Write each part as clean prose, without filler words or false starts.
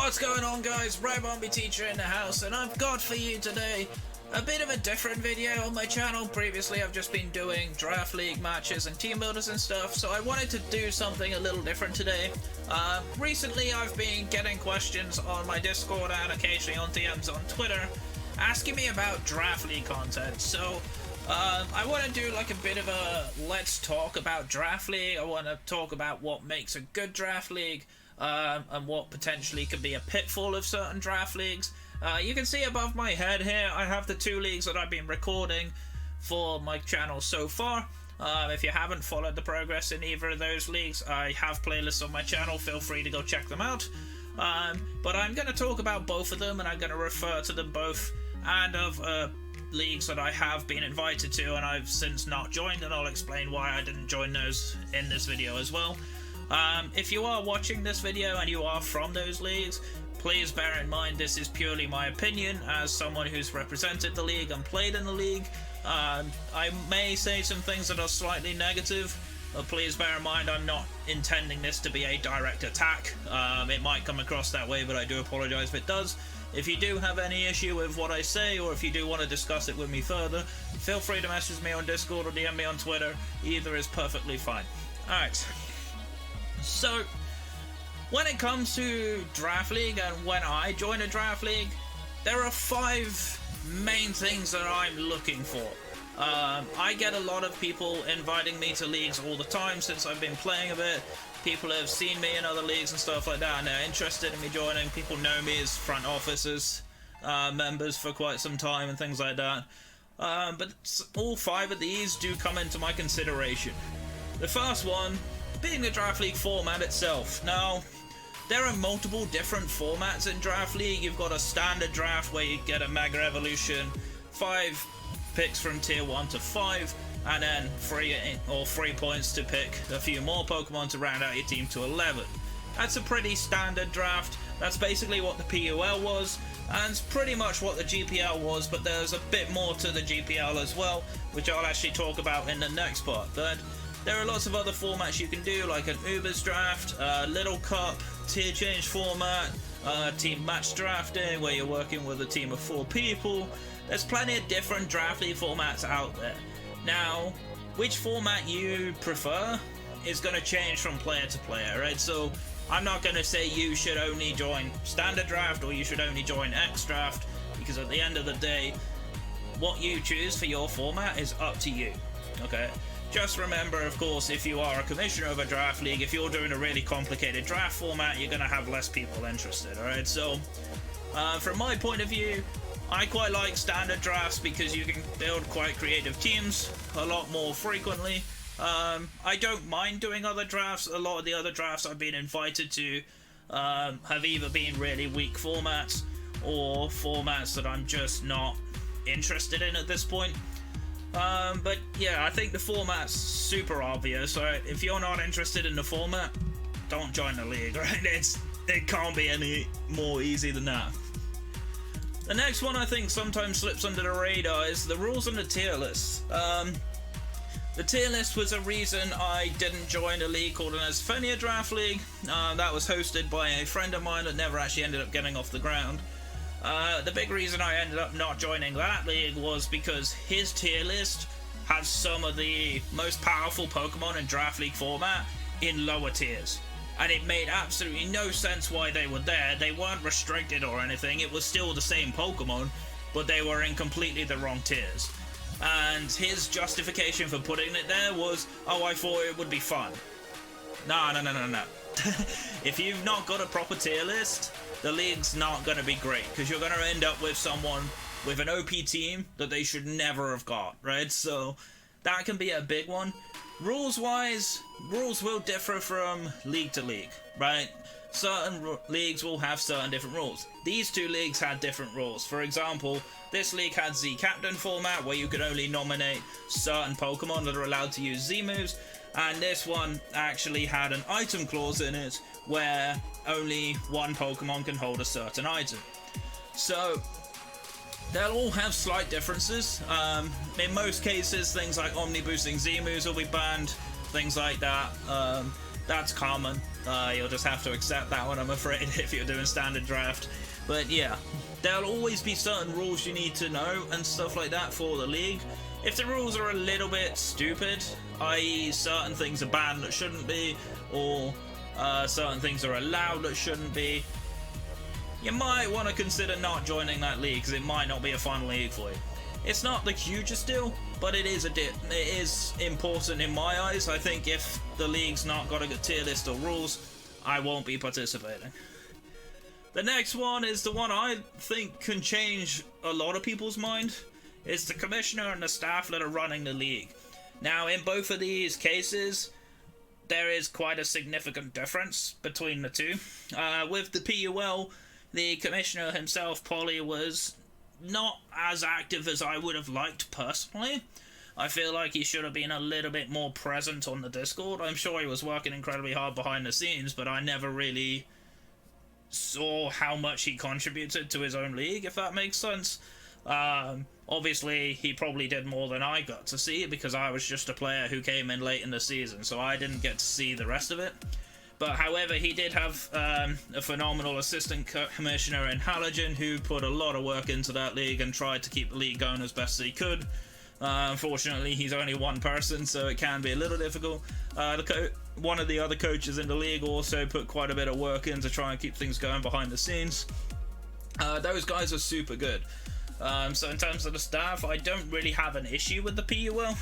What's going on, guys? Rebombi Teacher in the house, and I've got for you today a bit of a different video on my channel. Previously I've just been doing draft league matches and team builders and stuff, so I wanted to do something a little different today. Recently I've been getting questions on my Discord and occasionally on DMs on Twitter asking me about draft league content, so I want to do like a bit of a let's talk about draft league. I want to talk about what makes a good draft league, and what potentially could be a pitfall of certain draft leagues. You can see above my head here, I have the two leagues that I've been recording for my channel so far. If you haven't followed the progress in either of those leagues, I have playlists on my channel, feel free to go check them out. But I'm going to talk about both of them, and I'm going to refer to them both, and of leagues that I have been invited to and I've since not joined, and I'll explain why I didn't join those in this video as well. If you are watching this video and you are from those leagues, please bear in mind this is purely my opinion as someone who's represented the league and played in the league. I may say some things that are slightly negative, but please bear in mind I'm not intending this to be a direct attack. It might come across that way, but I do apologise if it does. If you do have any issue with what I say, or if you do want to discuss it with me further, feel free to message me on Discord or DM me on Twitter. Either is perfectly fine. Alright. So, when it comes to draft league and when I join a draft league, there are 5 main things that I'm looking for. I get a lot of people inviting me to leagues all the time since I've been playing a bit. People have seen me in other leagues and stuff like that, and they're interested in me joining. People know me as front officers, members for quite some time and things like that. But all 5 of these do come into my consideration. The first one being the draft league format itself. Now, there are multiple different formats in draft league. You've got a standard draft where you get a Mega Evolution, 5 picks from tier 1 to 5, and then 3 points to pick a few more Pokemon to round out your team to 11. That's a pretty standard draft. That's basically what the PUL was, and it's pretty much what the GPL was, but there's a bit more to the GPL as well, which I'll actually talk about in the next part. But there are lots of other formats you can do, like an Ubers draft, Little Cup, tier change format, team match drafting, where you're working with a team of 4 people. There's plenty of different draft league formats out there. Now, which format you prefer is going to change from player to player, right? So, I'm not going to say you should only join standard draft or you should only join X draft, because at the end of the day, what you choose for your format is up to you, okay? Just remember, of course, if you are a commissioner of a draft league, if you're doing a really complicated draft format, you're going to have less people interested, alright? So, from my point of view, I quite like standard drafts because you can build quite creative teams a lot more frequently. I don't mind doing other drafts. A lot of the other drafts I've been invited to have either been really weak formats or formats that I'm just not interested in at this point. But yeah, I think the format's super obvious, right? If you're not interested in the format, don't join the league, right? It can't be any more easy than that. The next one I think sometimes slips under the radar is the rules and the tier list. The tier list was a reason I didn't join a league called an Asphenia Draft League. That was hosted by a friend of mine that never actually ended up getting off the ground. The big reason I ended up not joining that league was because his tier list has some of the most powerful Pokemon in Draft League format in lower tiers. And it made absolutely no sense why they were there. They weren't restricted or anything. It was still the same Pokemon, but they were in completely the wrong tiers. And his justification for putting it there was, oh, I thought it would be fun. No. If you've not got a proper tier list, the league's not going to be great, because you're going to end up with someone with an OP team that they should never have got, right? So that can be a big one. Rules-wise, rules will differ from league to league, right? Certain leagues will have certain different rules. These 2 leagues had different rules. For example, this league had Z-Captain format, where you could only nominate certain Pokemon that are allowed to use Z-moves, and this one actually had an item clause in it, where only one Pokemon can hold a certain item. So, they'll all have slight differences. In most cases, things like Omni-boosting Z-moves will be banned, things like that. That's common. You'll just have to accept that one, I'm afraid, if you're doing standard draft. But yeah, there'll always be certain rules you need to know and stuff like that for the league. If the rules are a little bit stupid, i.e. certain things are banned that shouldn't be, or certain things are allowed that shouldn't be, you might want to consider not joining that league, because it might not be a fun league for you. It's not the hugest deal, but it is important in my eyes. I think if the league's not got a good tier list of rules, I won't be participating. The next one is the one I think can change a lot of people's mind. It's the commissioner and the staff that are running the league. Now, in both of these cases, there is quite a significant difference between the two. With the PUL, the commissioner himself, Polly, was not as active as I would have liked personally. I feel like he should have been a little bit more present on the Discord. I'm sure he was working incredibly hard behind the scenes, but I never really saw how much he contributed to his own league, if that makes sense. Obviously, he probably did more than I got to see, because I was just a player who came in late in the season, so I didn't get to see the rest of it. But however, he did have a phenomenal assistant commissioner in Halogen, who put a lot of work into that league and tried to keep the league going as best as he could. Unfortunately, he's only one person, so it can be a little difficult. One of the other coaches in the league also put quite a bit of work in to try and keep things going behind the scenes. Those guys are super good. So in terms of the staff, I don't really have an issue with the PUL.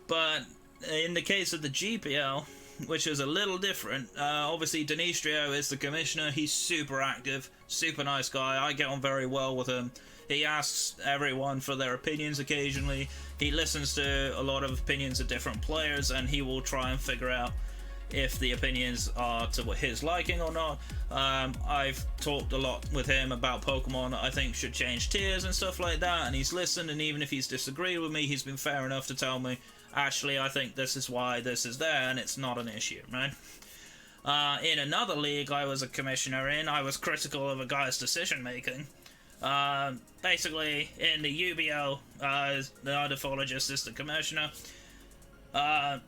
But in the case of the GPL, which is a little different, obviously Dinistrio is the commissioner. He's super active, super nice guy. I get on very well with him. He asks everyone for their opinions occasionally. He listens to a lot of opinions of different players, and he will try and figure out if the opinions are to his liking or not. I've talked a lot with him about Pokemon that I think should change tiers and stuff like that, and he's listened, and even if he's disagreed with me, he's been fair enough to tell me, actually, I think this is why this is there, and it's not an issue, right? In another league I was a commissioner in, I was critical of a guy's decision-making. Basically, in the UBL, the ornithologist is the commissioner.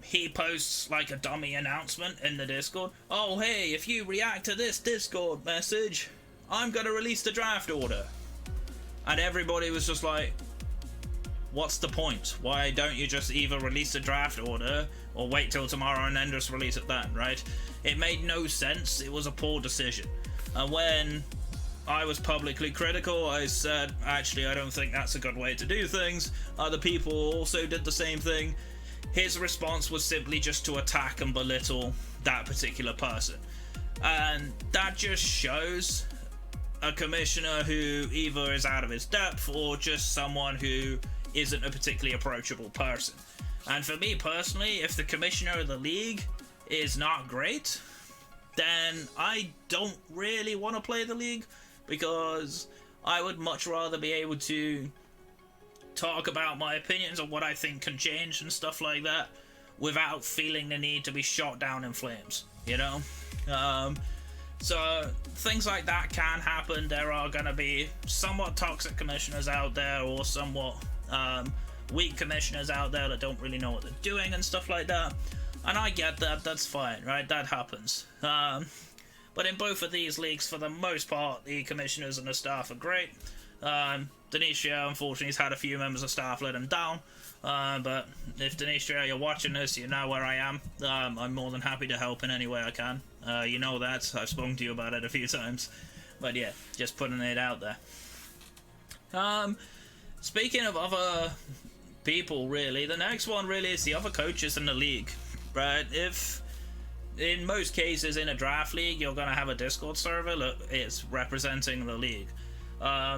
He posts like a dummy announcement in the Discord. Oh, hey, if you react to this Discord message, I'm gonna release the draft order. And everybody was just like, what's the point? Why don't you just either release the draft order or wait till tomorrow and then just release it then, right? It made no sense. It was a poor decision. And when I was publicly critical, I said, actually, I don't think that's a good way to do things. Other people also did the same thing. His response was simply just to attack and belittle that particular person. And that just shows a commissioner who either is out of his depth or just someone who isn't a particularly approachable person. And for me personally, if the commissioner of the league is not great, then I don't really want to play the league, because I would much rather be able to talk about my opinions on what I think can change and stuff like that without feeling the need to be shot down in flames, you know? So things like that can happen. There are going to be somewhat toxic commissioners out there, or somewhat weak commissioners out there that don't really know what they're doing and stuff like that. And I get that, that's fine, right? That happens. But in both of these leagues, for the most part, the commissioners and the staff are great. Dinistrio, unfortunately, has had a few members of staff let him down. But if Dinistrio, you're watching this, you know where I am. I'm more than happy to help in any way I can. You know that. I've spoken to you about it a few times. But yeah, just putting it out there. Speaking of other people, really, the next one really is the other coaches in the league. Right? If in most cases in a draft league, you're going to have a Discord server that is representing the league.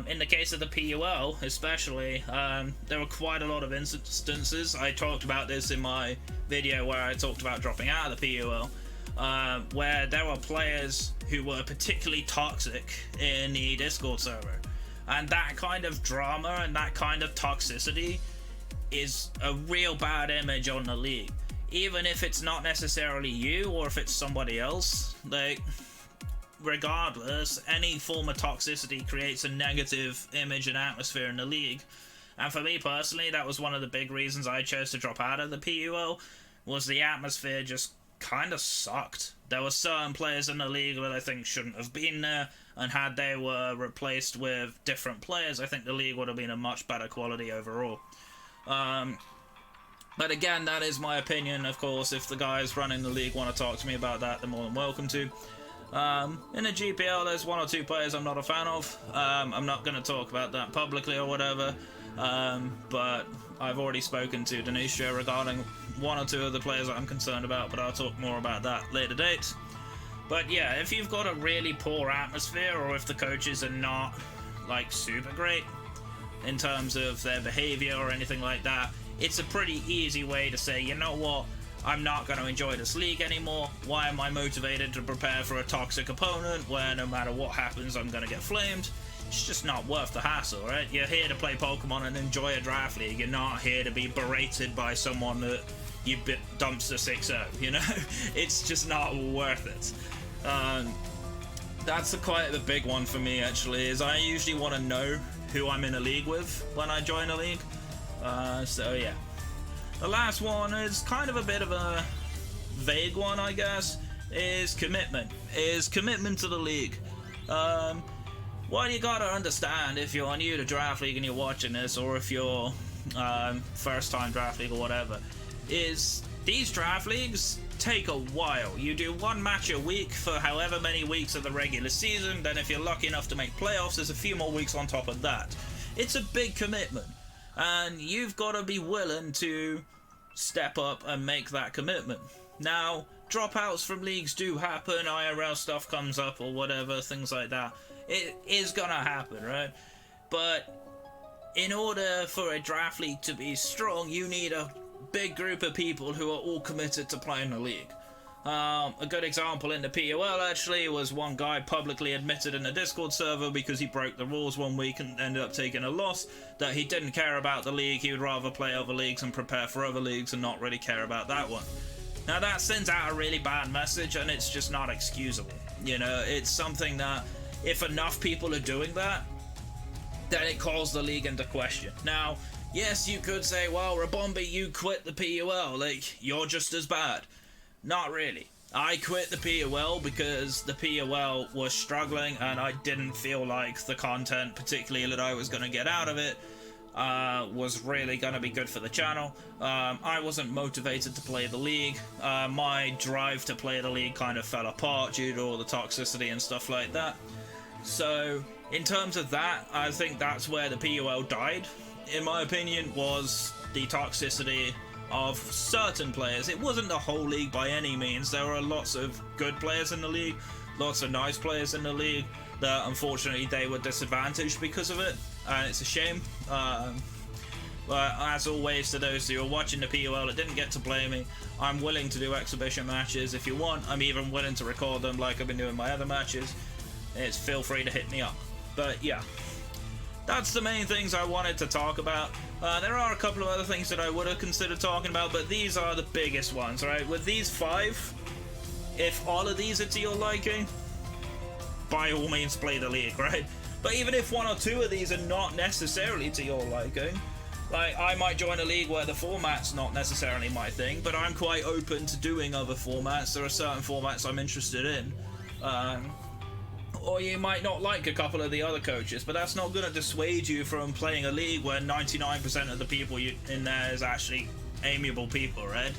In the case of the PUL, especially, there were quite a lot of instances. I talked about this in my video where I talked about dropping out of the PUL, where there were players who were particularly toxic in the Discord server. And that kind of drama and that kind of toxicity is a real bad image on the league. Even if it's not necessarily you, or if it's somebody else, like, regardless, any form of toxicity creates a negative image and atmosphere in the league. And for me personally, that was one of the big reasons I chose to drop out of the PUL, was the atmosphere just kind of sucked. There were certain players in the league that I think shouldn't have been there, and had they were replaced with different players, I think the league would have been a much better quality overall. But again, that is my opinion. Of course, if the guys running the league want to talk to me about that, they're more than welcome to. In the GPL, there's one or two players I'm not a fan of. I'm not going to talk about that publicly or whatever, but I've already spoken to Denisha regarding one or two of the players that I'm concerned about, but I'll talk more about that later dates. But yeah, if you've got a really poor atmosphere, or if the coaches are not, like, super great in terms of their behavior or anything like that, it's a pretty easy way to say, you know what, I'm not going to enjoy this league anymore. Why am I motivated to prepare for a toxic opponent where no matter what happens I'm going to get flamed? It's just not worth the hassle, right? You're here to play Pokemon and enjoy a draft league. You're not here to be berated by someone that you dumpster 6-0, you know? It's just not worth it. That's quite a big one for me, actually, is I usually want to know who I'm in a league with when I join a league. So yeah. The last one is kind of a bit of a vague one, I guess, is commitment. Is commitment to the league. What you gotta understand if you're new to Draft League and you're watching this, or if you're first time Draft League or whatever, is these Draft Leagues take a while. You do one match a week for however many weeks of the regular season, then if you're lucky enough to make playoffs, there's a few more weeks on top of that. It's a big commitment, and you've got to be willing to step up and make that commitment. Now, dropouts from leagues do happen, IRL stuff comes up or whatever, things like that. It is gonna happen, right? But in order for a draft league to be strong, you need a big group of people who are all committed to playing the league. A good example in the POL actually was one guy publicly admitted in the Discord server, because he broke the rules one week and ended up taking a loss, that he didn't care about the league. He would rather play other leagues and prepare for other leagues and not really care about that one. Now that sends out a really bad message, and it's just not excusable. You know, it's something that if enough people are doing that, then it calls the league into question. Now, yes, you could say, well, Rabombi, you quit the POL, like, you're just as bad. Not really. I quit the POL because the POL was struggling and I didn't feel like the content, particularly that I was going to get out of it, was really going to be good for the channel. I wasn't motivated to play the league. My drive to play the league kind of fell apart due to all the toxicity and stuff like that. So, in terms of that, I think that's where the POL died, in my opinion, was the toxicity of certain players. It wasn't the whole league by any means. There were lots of good players in the league, lots of nice players in the league, that unfortunately they were disadvantaged because of it, and it's a shame. But as always, to those who are watching the POL that didn't get to play me, I'm willing to do exhibition matches if you want. I'm even willing to record them like I've been doing my other matches. Feel free to hit me up. But yeah, that's the main things I wanted to talk about. There are a couple of other things that I would have considered talking about, but these are the biggest ones, right? With these 5, if all of these are to your liking, by all means play the league, right? But even if 1 or 2 of these are not necessarily to your liking, like, I might join a league where the format's not necessarily my thing, but I'm quite open to doing other formats. There are certain formats I'm interested in. Or you might not like a couple of the other coaches, but that's not going to dissuade you from playing a league where 99% of the people in there is actually amiable people, right?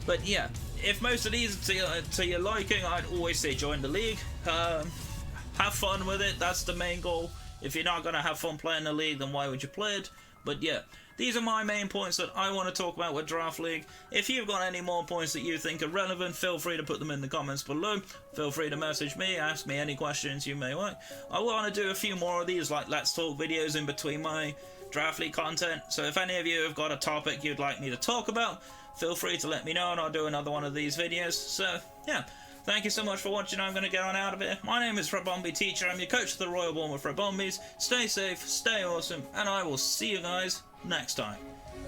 But yeah, if most of these are to your liking, I'd always say join the league. Have fun with it, that's the main goal. If you're not going to have fun playing the league, then why would you play it? But yeah, these are my main points that I want to talk about with Draft League. If you've got any more points that you think are relevant, feel free to put them in the comments below. Feel free to message me, ask me any questions you may like. I want to do a few more of these, like Let's Talk videos in between my Draft League content. So if any of you have got a topic you'd like me to talk about, feel free to let me know and I'll do another one of these videos. So yeah, thank you so much for watching. I'm going to get on out of here. My name is Rabombi Teacher. I'm your coach of the Royal Bournemouth Rabombis. Stay safe, stay awesome, and I will see you guys next time.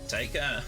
Take care.